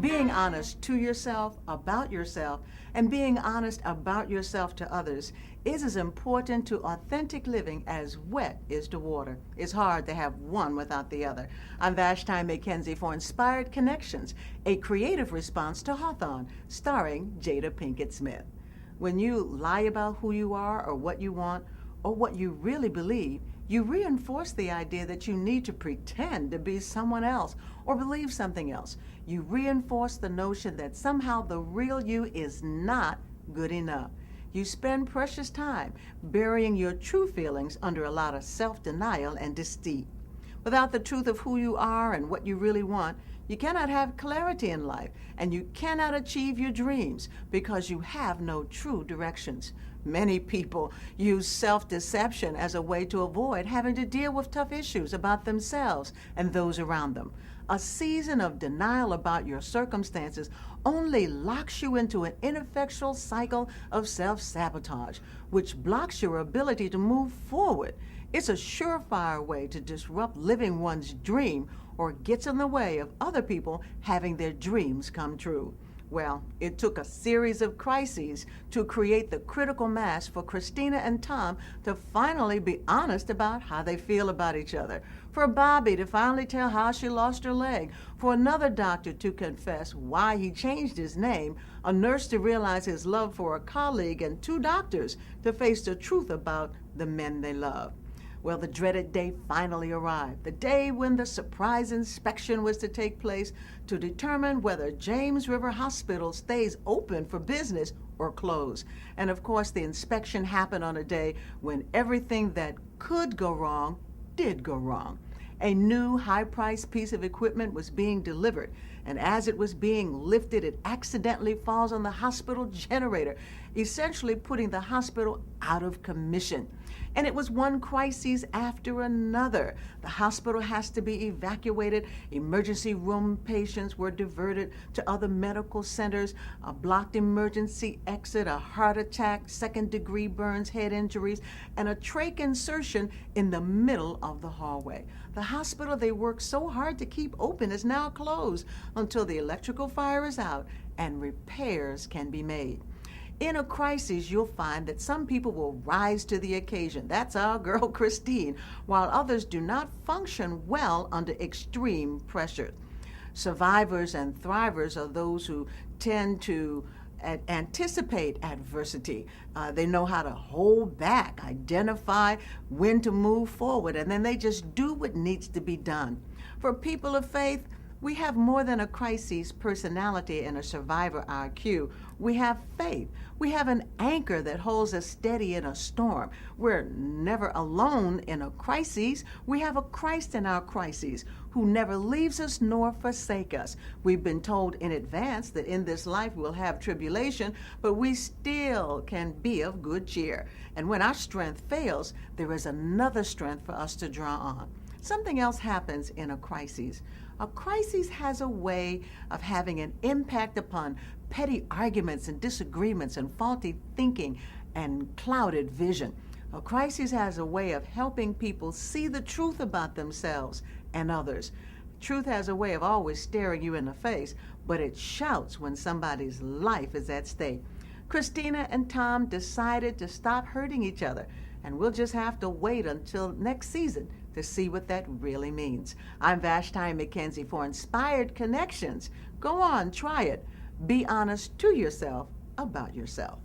Being honest to yourself, about yourself, and being honest about yourself to others is as important to authentic living as wet is to water. It's hard to have one without the other. I'm Vashti McKenzie for Inspired Connections, a creative response to Hawthorne, starring Jada Pinkett Smith. When you lie about who you are or what you want or what you really believe, you reinforce the idea that you need to pretend to be someone else or believe something else. You reinforce the notion that somehow the real you is not good enough. You spend precious time burying your true feelings under a lot of self-denial and deceit. Without the truth of who you are and what you really want, you cannot have clarity in life, and you cannot achieve your dreams because you have no true directions. Many people use self-deception as a way to avoid having to deal with tough issues about themselves and those around them. A season of denial about your circumstances only locks you into an ineffectual cycle of self-sabotage, which blocks your ability to move forward. It's a surefire way to disrupt living one's dream or gets in the way of other people having their dreams come true. Well, it took a series of crises to create the critical mass for Christina and Tom to finally be honest about how they feel about each other, for Bobby to finally tell how she lost her leg, for another doctor to confess why he changed his name, a nurse to realize his love for a colleague, and two doctors to face the truth about the men they love. Well, the dreaded day finally arrived, the day when the surprise inspection was to take place to determine whether James River Hospital stays open for business or close. And of course, the inspection happened on a day when everything that could go wrong did go wrong. A new high-priced piece of equipment was being delivered, and as it was being lifted, it accidentally falls on the hospital generator, essentially putting the hospital out of commission. And it was one crisis after another. The hospital has to be evacuated. Emergency room patients were diverted to other medical centers. A blocked emergency exit, a heart attack, second-degree burns, head injuries, and a trach insertion in the middle of the hallway. The hospital they worked so hard to keep open is now closed until the electrical fire is out and repairs can be made. In a crisis, you'll find that some people will rise to the occasion. That's our girl Christine, while others do not function well under extreme pressure. Survivors and thrivers are those who tend to anticipate adversity. They know how to hold back, identify when to move forward, and then they just do what needs to be done. For people of faith, we have more than a crisis personality and a survivor IQ. We have faith. We have an anchor that holds us steady in a storm. We're never alone in a crisis. We have a Christ in our crises who never leaves us nor forsake us. We've been told in advance that in this life we'll have tribulation, but we still can be of good cheer. And when our strength fails, there is another strength for us to draw on. Something else happens in a crisis. A crisis has a way of having an impact upon petty arguments and disagreements and faulty thinking and clouded vision. A crisis has a way of helping people see the truth about themselves and others. Truth has a way of always staring you in the face, but it shouts when somebody's life is at stake. Christina and Tom decided to stop hurting each other, and we'll just have to wait until next season to see what that really means. I'm Vashti McKenzie for Inspired Connections. Go on, try it. Be honest to yourself about yourself.